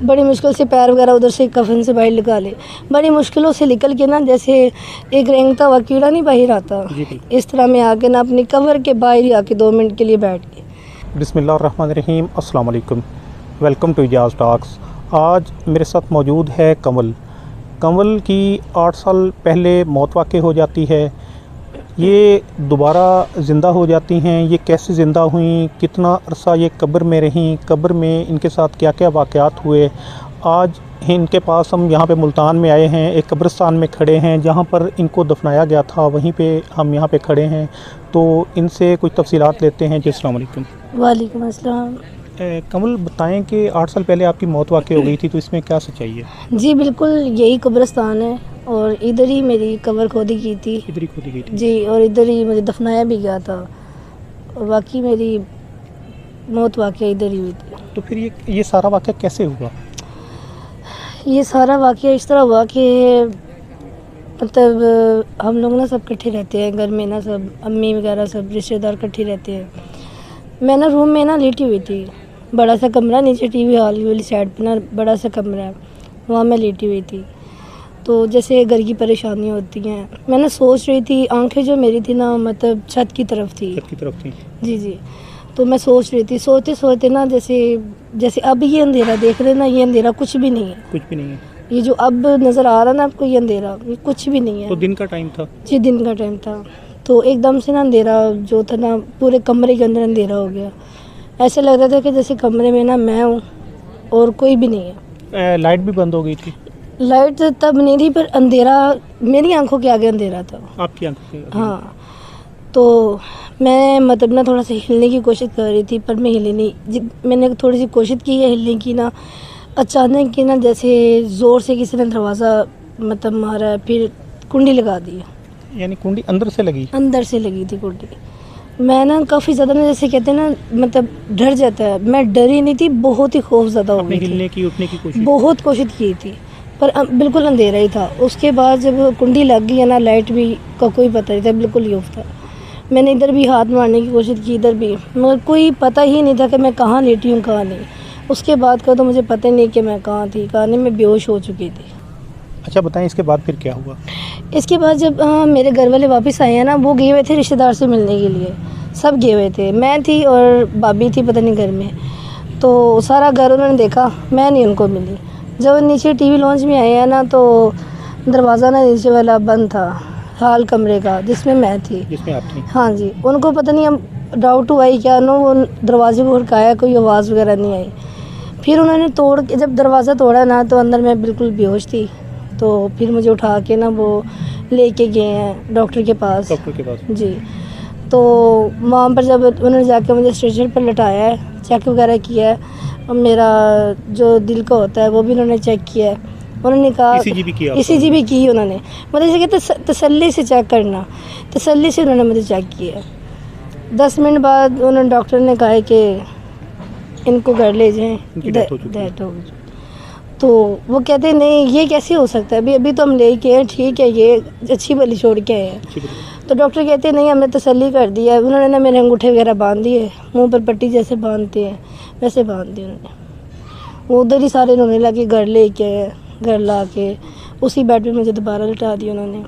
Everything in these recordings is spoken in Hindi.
बड़ी मुश्किल से पैर वगैरह उधर से कफन से बाहर निकाले, बड़ी मुश्किलों से निकल के ना जैसे एक रेंगता हुआ कीड़ा नहीं बाहर आता, इस तरह मैं आके ना अपनी कब्र के बाहर ही आके 2 मिनट के लिए बैठ गई। बिस्मिल्लाहिर्रहमानिर्रहीम, अस्सलाम वालेकुम, वेलकम टू इजाज़ टॉक्स। आज मेरे साथ मौजूद है कंवल। कंवल की 8 साल पहले मौत वाक़ई हो जाती है। ये दोबारा ज़िंदा हो जाती हैं। ये कैसे ज़िंदा हुई, कितना अरसा ये कब्र में रहीं, कब्र में इनके साथ क्या क्या वाक़यात हुए, आज इनके पास हम यहाँ पे मुल्तान में आए हैं। एक कब्रिस्तान में खड़े हैं जहाँ पर इनको दफनाया गया था, वहीं पे हम यहाँ पे खड़े हैं। तो इनसे कुछ तफसीलात लेते हैं। जी अस्सलाम वालेकुम। वालेकुम अस्सलाम। कंवल, बताएं कि 8 साल पहले आपकी मौत वाक़ई हो गई थी, तो इसमें क्या सच्चाई है? जी बिल्कुल, यही कब्रिस्तान है और इधर ही मेरी कब्र खोदी की थी। इधर ही खोदी गई थी जी, और इधर ही मुझे दफनाया भी गया था और बाकी मेरी मौत वाक़ई इधर ही हुई थी। तो फिर ये सारा वाक़या कैसे हुआ? ये सारा वाक़या इस तरह हुआ कि मतलब हम लोग ना सब इकट्ठे रहते हैं घर में ना, सब अम्मी वगैरह सब रिश्तेदार इकट्ठे रहते हैं। मैं ना रूम में ना लेटी हुई थी, बड़ा सा कमरा, नीचे टीवी हॉल वाली साइड पे ना बड़ा सा कमरा है, वहाँ मैं लेटी हुई थी। तो जैसे घर की परेशानी होती हैं, मैं ना सोच रही थी, आंखें जो मेरी थी ना मतलब छत की तरफ थी। छत की तरफ थी? जी जी। तो मैं सोच रही थी, सोते सोते ना जैसे जैसे अब ये अंधेरा देख रहे ना, ये अंधेरा कुछ भी नहीं है। कुछ भी नहीं है? ये जो अब नज़र आ रहा ना आपको, ये अंधेरा ये कुछ भी नहीं है। तो दिन का टाइम था? जी, दिन का टाइम था। तो एकदम से ना अंधेरा जो था ना, पूरे कमरे के अंदर अंधेरा हो गया। ऐसे लग रहा था कि जैसे कमरे में ना मैं हूँ और कोई भी नहीं है। लाइट भी बंद हो गई थी? लाइट तब नहीं थी, पर अंधेरा मेरी आंखों के आगे अंधेरा था। आपकी आंखों के आगे? हाँ। तो मैं मतलब ना थोड़ा सा हिलने की कोशिश कर रही थी, पर मैं हिली नहीं। मैंने थोड़ी सी कोशिश की है हिलने की ना, अचानक की ना जैसे ज़ोर से किसी ने दरवाज़ा मतलब मारा, फिर कुंडी लगा दी। यानी कुंडी अंदर से लगी? अंदर से लगी थी कुंडी। मैं ना काफ़ी ज़्यादा ना, जैसे कहते हैं ना, मतलब डर जाता है। मैं डरी नहीं थी, बहुत ही खौफ ज़्यादा हो गई थी। हिलने की उठने की कोशिश? बहुत कोशिश की थी, पर बिल्कुल अंधेरा ही था। उसके बाद जब कुंडी लग गई है ना, लाइट भी का कोई पता नहीं था, बिल्कुल ही ऑफ था। मैंने इधर भी हाथ मारने की कोशिश की, इधर भी, मगर कोई पता ही नहीं था कि मैं कहाँ लेटी हूँ कहाँ नहीं। उसके बाद का तो मुझे पता ही नहीं कि मैं कहाँ थी कहाँ नहीं, मैं बेहोश हो चुकी थी। अच्छा बताएं, इसके बाद फिर क्या हुआ? इसके बाद जब मेरे घर वाले वापस आए हैं ना, वो गए हुए थे रिश्तेदार से मिलने के लिए, सब गए हुए थे। मैं थी और भाभी थी पता नहीं घर में। तो सारा घर उन्होंने देखा, मैं नहीं उनको मिली। जब नीचे टीवी लॉन्च में आए हैं ना, तो दरवाज़ा ना नीचे वाला बंद था, हाल कमरे का, जिसमें मैं थी। जिसमें आप थी? हाँ जी। उनको पता नहीं, हम डाउट हुआ ही क्या नो, वो दरवाजे को खड़काया, कोई आवाज़ वगैरह नहीं आई। फिर उन्होंने तोड़ के जब दरवाज़ा तोड़ा ना, तो अंदर मैं बिल्कुल बेहोश थी। तो फिर मुझे उठा के ना वो लेके गए हैं डॉक्टर के पास। डॉक्टर के पास? जी। तो वहाँ पर जब उन्होंने जाके मुझे स्ट्रेचर पर लटाया है, चेक वगैरह किया है, और मेरा जो दिल का होता है वो भी उन्होंने चेक किया है। उन्होंने कहा ECG भी किया? ECG भी की उन्होंने। मतलब जैसे कहते तसल्ली से चेक करना, तसल्ली से उन्होंने मुझे चेक किया। 10 मिनट बाद उन्होंने डॉक्टर ने कहा कि इनको घर ले जाएँ, डेथ हो गई। तो वो कहते नहीं, ये कैसे हो सकता है, अभी तो हम ले के हैं, ठीक है, ये अच्छी भली छोड़ के आए हैं। तो डॉक्टर कहते नहीं, हमने तसल्ली कर दिया है। उन्होंने ना मेरे अंगूठे वगैरह बांध दिए, मुंह पर पट्टी जैसे बांधते हैं वैसे बांध दिए उन्होंने। वो उधर ही सारे रोने लगे, घर ले के आए, घर ला के उसी बेड पे मुझे दोबारा लटा दिया उन्होंने।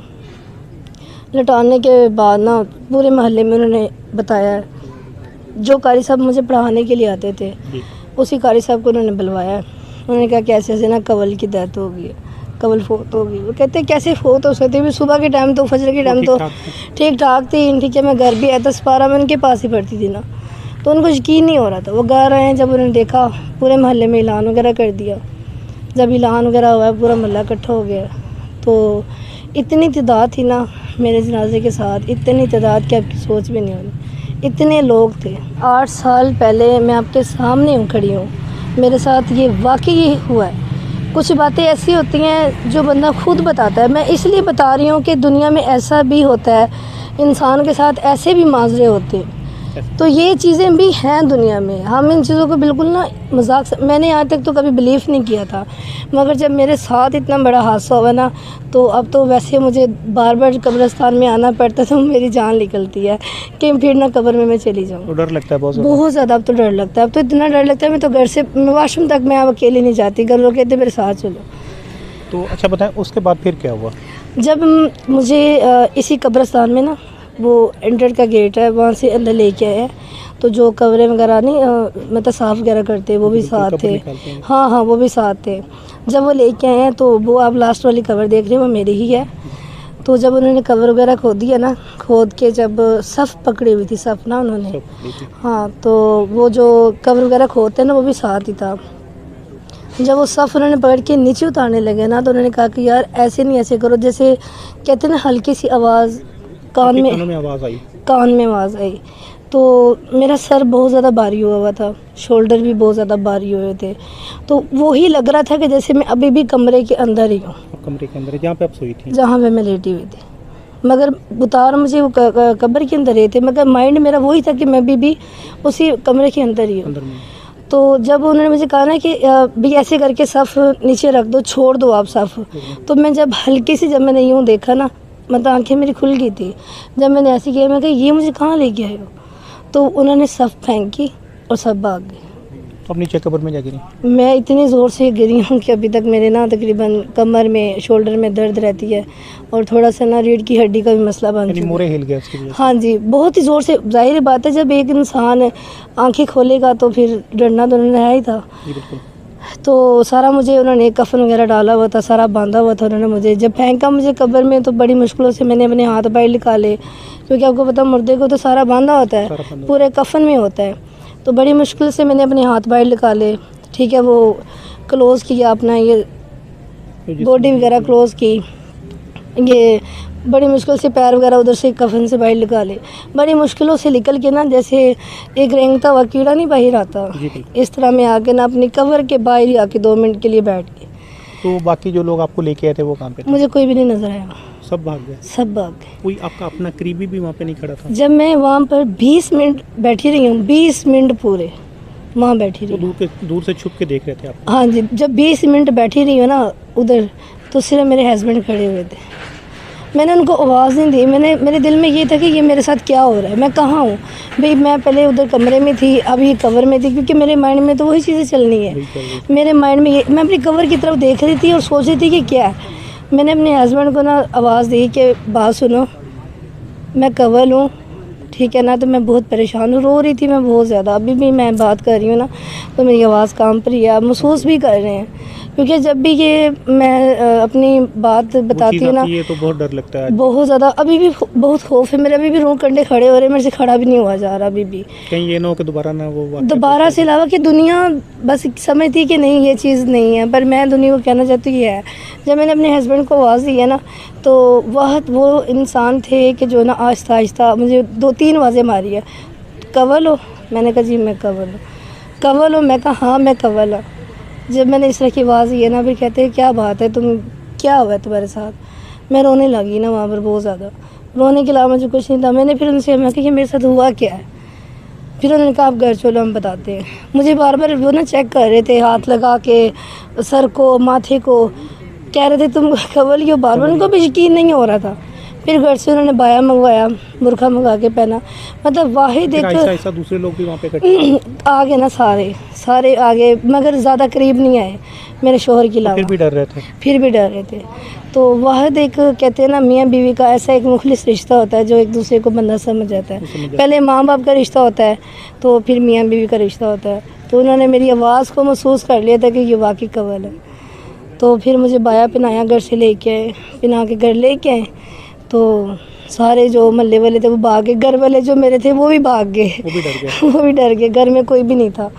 लटाने के बाद ना पूरे मोहल्ले में उन्होंने बताया, जो कारी साहब मुझे पढ़ाने के लिए आते थे, उसी कारी साहब को उन्होंने बुलवाया। उन्होंने कहा कि ऐसे ऐसे ना कंवल की डेथ हो गई, कंवल फोत हो गई। वो कहते कैसे फोत हो सकती है, सुबह के टाइम तो, फजर के टाइम तो ठीक ठाक थी। ठीक है, मैं घर भी आया 10-12 में उनके पास ही पढ़ती थी ना, तो उनको यकीन नहीं हो रहा था। वो घर आए, जब उन्होंने देखा, पूरे मोहल्ले में ऐलान वगैरह कर दिया। जब ऐलान वगैरह हुआ, पूरा मोहल्ला इकट्ठा हो गया। तो इतनी तादाद थी ना मेरे जनाजे के साथ, इतनी तादाद कि आपकी सोच भी नहीं होनी, इतने लोग थे। 8 साल पहले मैं आपके सामने हूँ, खड़ी हूँ, मेरे साथ ये वाकई हुआ है। कुछ बातें ऐसी होती हैं जो बंदा खुद बताता है। मैं इसलिए बता रही हूँ कि दुनिया में ऐसा भी होता है, इंसान के साथ ऐसे भी माजरे होते हैं तो ये चीज़ें भी हैं दुनिया में, हम इन चीज़ों को बिल्कुल ना मजाक से, मैंने आज तक तो कभी बिलीव नहीं किया था, मगर जब मेरे साथ इतना बड़ा हादसा हुआ ना, तो अब तो वैसे मुझे बार बार कब्रिस्तान में आना पड़ता है, तो मेरी जान निकलती है कि फिर ना कब्र में मैं चली जाऊँ। तो डर लगता है बहुत ज़्यादा, अब तो डर लगता है, अब तो इतना डर लगता है, मैं तो घर से वॉशरूम तक मैं अब अकेले नहीं जाती, घर लोग कहते मेरे साथ चलो। तो अच्छा बताएं, उसके बाद फिर क्या हुआ? जब मुझे इसी कब्रिस्तान में ना वो एंटर का गेट है, वहाँ से अंदर लेके आए हैं, तो जो कब्रें वगैरह नहीं मतलब साफ़ वगैरह करते वो भी साथ थे। हाँ हाँ, वो भी साथ थे। जब वो लेके आए हैं तो वो आप लास्ट वाली कब्र देख रहे हैं, वो मेरी ही है। तो जब उन्होंने कब्र वगैरह खोदी है ना, खोद के जब सफ़ पकड़ी हुई थी, सफ़ ना उन्होंने, हाँ, तो वो जो कब्र वगैरह खोदते हैं ना, वो भी साथ ही था। जब वो सफ़ उन्होंने पकड़ के नीचे उतारने लगे ना, तो उन्होंने कहा कि यार ऐसे नहीं, ऐसे करो, जैसे कहते हैं ना हल्की सी आवाज़ कान में आवाज़ आई, कान में आवाज़ आई। तो मेरा सर बहुत ज़्यादा भारी हुआ था, शोल्डर भी बहुत ज़्यादा भारी हुए थे, तो वो ही लग रहा था कि जैसे मैं अभी भी कमरे के अंदर ही हूँ। कमरे के अंदर जहाँ पे आप सोई थी? जहाँ पे मैं लेटी हुई थी, मगर उतार मुझे वो कब्र के अंदर ही थे, मगर माइंड मेरा वही था कि मैं भी उसी कमरे के अंदर ही हूँ। तो जब उन्होंने मुझे कहा ना कि भी ऐसे करके सफ़ नीचे रख दो, छोड़ दो आप सफ़, तो मैं जब हल्की सी, जब मैंने यूँ देखा ना, मतलब आंखें मेरी खुल गई थी, जब मैंने ऐसे किया, मैं कहा ये मुझे कहाँ लेके आए हो, तो उन्होंने सफ़ फेंकी और सब भाग गए। तो अब नीचे कब्र में जा गिरी? मैं इतनी ज़ोर से गिरी हूँ कि अभी तक मेरे ना तकरीबन कमर में, शोल्डर में दर्द रहती है, और थोड़ा सा ना रीढ़ की हड्डी का भी मसला बन चुका है। मोरे हिल गया उसकी वजह से? हाँ जी, बहुत ही ज़ोर से। जाहिर बात है, जब एक इंसान आंखें खोलेगा तो फिर डरना तो उन्होंने है ही था। जी बिल्कुल। तो सारा मुझे उन्होंने कफन वगैरह डाला हुआ था, सारा बांधा हुआ था उन्होंने मुझे। जब फेंका मुझे कब्र में, तो बड़ी मुश्किलों से मैंने अपने हाथ बाहर निकाले, क्योंकि आपको पता मुर्दे को तो सारा बांधा होता है, पूरे कफन में होता है। तो बड़ी मुश्किल से मैंने अपने हाथ बाहर निकाले, ठीक है, वो क्लोज़ किया अपना, ये बॉडी वगैरह क्लोज़ की, ये बड़ी मुश्किल से पैर वगैरह उधर से कफन से बाहर निकाले, बड़ी मुश्किलों से निकल के ना, जैसे एक रेंगता हुआ कीड़ा नहीं बाहर आता, इस तरह मैं आके ना अपनी कवर के बाहर ही आके 2 मिनट के लिए बैठ गई। तो बाकी जो लोग आपको लेके आए थे वो कहाँ पे थे? मुझे कोई भी नहीं नजर आया, सब भाग गए? सब भाग गए। कोई आपका अपना करीबी भी वहाँ पे नहीं खड़ा था? जब मैं वहाँ पर 20 मिनट बैठी रही हूँ, 20 मिनट पूरे वहाँ बैठी रही। तो दूर से छुप के देख रहे थे आप? हाँ जी, जब 20 मिनट बैठी रही हूँ ना उधर, तो सिर्फ मेरे हस्बैंड खड़े हुए थे। मैंने उनको आवाज़ नहीं दी, मेरे दिल में ये था कि ये मेरे साथ क्या हो रहा है, मैं कहाँ हूँ भाई। मैं पहले उधर कमरे में थी, अभी कवर में थी, क्योंकि मेरे माइंड में तो वही चीज़ें चलनी है। मेरे माइंड में ये, मैं अपनी कवर की तरफ देख रही थी और सोच रही थी कि क्या है। मैंने अपने हस्बैंड को ना आवाज़ दी कि बात सुनो, मैं कवर हूँ, ठीक है ना। तो मैं बहुत परेशान हूँ, रो रही थी मैं बहुत ज़्यादा। अभी भी मैं बात कर रही हूँ ना, तो मेरी आवाज़ कांप रही है, आप महसूस भी कर रहे हैं, क्योंकि जब भी ये मैं अपनी बात बताती हूँ ना, ये तो बहुत डर लगता है, बहुत ज़्यादा। अभी भी बहुत खौफ है मेरे, अभी भी रूह कंडे खड़े हो रहे हैं, मेरे से खड़ा भी नहीं हुआ जा रहा अभी भी। कहीं ये ना हो कि दोबारा से अलावा कि दुनिया बस समझती कि नहीं ये चीज़ नहीं है, पर मैं दुनिया को कहना चाहती हूँ ये है। जब मैंने अपने हस्बैंड को आवाज़ दी है ना, तो वो इंसान थे कि जो ना आहिस्ता आहिस्ता मुझे 2-3 आवाज़ें मारी है, कवल हो। मैंने कहा जी मैं कवल हूँ। कवल हो? मैं कहा हाँ मैं कवल हूँ। जब मैंने इस तरह की आवाज़ दी है ना, फिर कहते हैं क्या बात है, तुम क्या हुआ है तुम्हारे साथ। मैं रोने लगी ना वहाँ पर, बहुत ज़्यादा रोने के अलावा मुझे कुछ नहीं था। मैंने फिर उनसे कहा कि मेरे साथ हुआ क्या है। फिर उन्होंने कहा आप घर चलो हम बताते हैं। मुझे बार बार वो ना चेक कर रहे थे, हाथ लगा के सर को, माथे को, कह रहे थे तुम कवल ही हो। बार बार उनको भी यकीन नहीं हो रहा था। फिर घर से उन्होंने बाया मंगवाया, बुरखा मंगा के पहना। मतलब वाहिद एक ऐसा दूसरे लोग भी वहाँ पे आ गए ना, सारे आ गए, मगर ज़्यादा करीब नहीं आए मेरे शोहर के अलावा। फिर भी डर रहे थे। तो वाहिद एक कहते हैं ना मियाँ बीवी का ऐसा एक मुखलिस रिश्ता होता है, जो एक दूसरे को बंदा समझ जाता है। पहले माँ बाप का रिश्ता होता है, तो फिर मियाँ बीवी का रिश्ता होता है। तो उन्होंने मेरी आवाज़ को महसूस कर लिया था कि ये वाकई कवल है। तो फिर मुझे बाया पहनाया, घर से लेके आए, पहना के घर लेके आए। तो सारे जो महल्ले वाले थे वो भाग गए, घर वाले जो मेरे थे वो भी भाग गए, वो भी डर गए, घर में कोई भी नहीं था।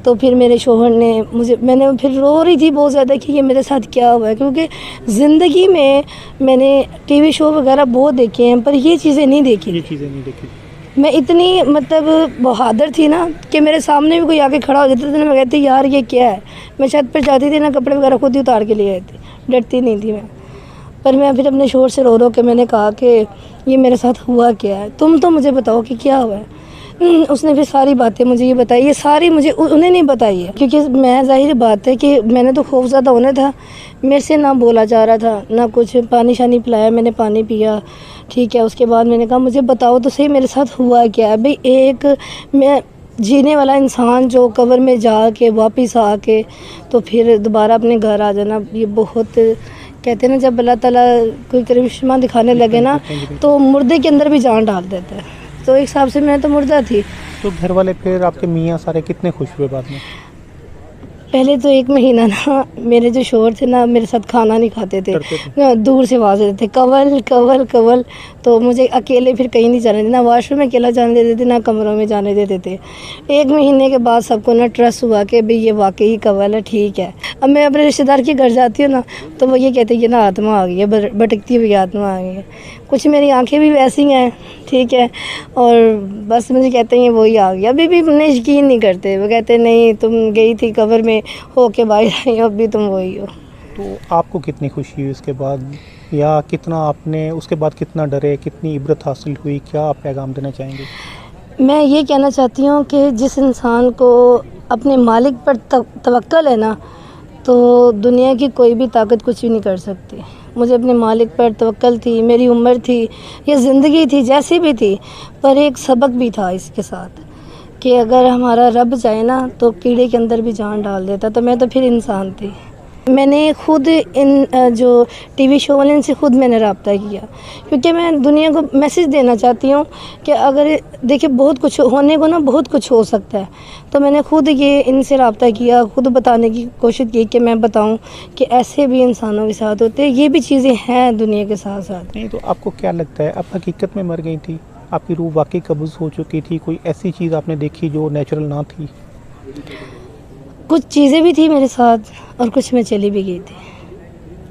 तो फिर मेरे शोहर ने मैंने फिर रो रही थी बहुत ज़्यादा कि ये मेरे साथ क्या हुआ है, क्योंकि ज़िंदगी में मैंने टीवी शो वगैरह बहुत देखे हैं, पर ये चीज़ें नहीं देखी। मैं इतनी मतलब बहादुर थी ना कि मेरे सामने भी कोई आके खड़ा हो जाता था ना, मैं कहती यार ये क्या है। मैं छत पर जाती थी ना, कपड़े वगैरह खुद ही उतार के ले आई थी, डरती नहीं थी मैं। पर मैं फिर अपने शोहर से रो के मैंने कहा कि ये मेरे साथ हुआ क्या है, तुम तो मुझे बताओ कि क्या हुआ है। उसने फिर सारी बातें मुझे ये बताई, ये सारी मुझे उन्हें नहीं बताई है, क्योंकि मैं ज़ाहिर बात है कि मैंने तो खौफज़दा होना था, मेरे से ना बोला जा रहा था, ना कुछ पानी शानी पिलाया, मैंने पानी पिया, ठीक है। उसके बाद मैंने कहा मुझे बताओ तो सही मेरे साथ हुआ क्या है भाई। एक मैं जीने वाला इंसान जो कब्र में जाके वापस आके तो फिर दोबारा अपने घर आ जाना, ये बहुत, कहते हैं ना जब अल्लाह ताला कोई करिश्मा दिखाने लगे ना तो मुर्दे के अंदर भी जान डाल देता है। तो एक हिसाब से मैं तो मुर्दा थी। तो घर वाले फिर आपके मियाँ सारे कितने खुश हुए बाद में? पहले तो 1 महीना ना मेरे जो शोहर थे ना मेरे साथ खाना नहीं खाते थे, करते थे? ना दूर से आवाज़ देते थे कवल कवल कवल। तो मुझे अकेले फिर कहीं नहीं जाने देते, ना वॉशरूम में अकेला जाने देते थे, ना कमरों में जाने देते थे। 1 महीने के बाद सबको ना ट्रस्ट हुआ कि भाई ये वाकई कवल है, ठीक है। अब मैं अपने रिश्तेदार के घर जाती हूँ ना तो वो ये कहते हैं कि ना आत्मा आ गई है, भटकती हुई आत्मा आ गई है। कुछ मेरी आंखें भी वैसी हैं, ठीक है, और बस मुझे कहते हैं वही आ गया। अभी भी उन्हें यकीन नहीं करते, वो कहते हैं नहीं तुम गई थी कब्र में हो के बाहर आई हो, अब भी तुम वही हो। तो आपको कितनी खुशी हुई उसके बाद, या कितना आपने उसके बाद कितना डरे, कितनी इबरत हासिल हुई, क्या आप पैगाम देना चाहेंगे? मैं ये कहना चाहती हूँ कि जिस इंसान को अपने मालिक पर तवक्कल है ना तो दुनिया की कोई भी ताकत कुछ भी नहीं कर सकती। मुझे अपने मालिक पर तवक्कल थी, मेरी उम्र थी, ये ज़िंदगी थी जैसी भी थी, पर एक सबक भी था इसके साथ कि अगर हमारा रब चाहे ना तो कीड़े के अंदर भी जान डाल देता। तो मैं तो फिर इंसान थी। मैंने खुद इन जो टीवी शो वाले इनसे खुद मैंने रब्ता किया, क्योंकि मैं दुनिया को मैसेज देना चाहती हूँ कि अगर देखिए बहुत कुछ होने को ना बहुत कुछ हो सकता है। तो मैंने खुद ये इनसे रब्ता किया, खुद बताने की कोशिश की कि मैं बताऊँ कि ऐसे भी इंसानों के साथ होते हैं, ये भी चीज़ें हैं दुनिया के साथ साथ। नहीं तो आपको क्या लगता है, आप हकीकत में मर गई थी? आपकी रूह वाकई कब्ज़ हो चुकी थी? कोई ऐसी चीज़ आपने देखी जो नेचुरल ना थी? कुछ चीज़ें भी थी मेरे साथ और कुछ मैं चली भी गई थी।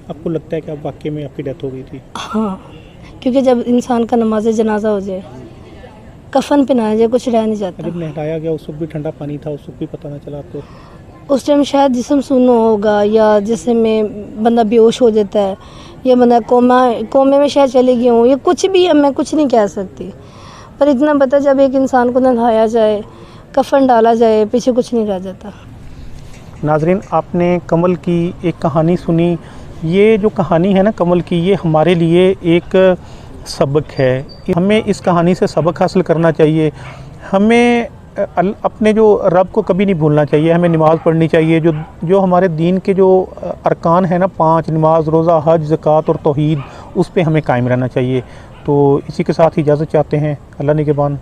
आपको लगता है कि आप वाकई में आपकी डेथ हो गई थी? हाँ, क्योंकि जब इंसान का नमाज जनाजा हो जाए, कफन पहनाया जाए, कुछ रह नहीं जाता। जब नहलाया गया उस वक्त भी ठंडा पानी था, उस वक्त भी पता ना चला आपको? उस टाइम शायद जिस्म सुन्न होगा या जिसम में बंदा बेहोश हो जाता है या बंदा कोमे में शायद चली गई हूँ, ये कुछ भी है, मैं कुछ नहीं कह सकती। पर इतना पता जब एक इंसान को नहलाया जाए, कफन डाला जाए, पीछे कुछ नहीं रह जाता। नाजरीन, आपने कमल की एक कहानी सुनी। ये जो कहानी है ना कमल की, ये हमारे लिए एक सबक है। हमें इस कहानी से सबक हासिल करना चाहिए। हमें अपने जो रब को कभी नहीं भूलना चाहिए। हमें नमाज़ पढ़नी चाहिए। जो हमारे दीन के जो अरकान है ना 5, नमाज, रोज़ा, हज, ज़कात और तौहीद, उस पे हमें कायम रहना चाहिए। तो इसी के साथ इजाज़त चाहते हैं। अल्लाह निगहबान।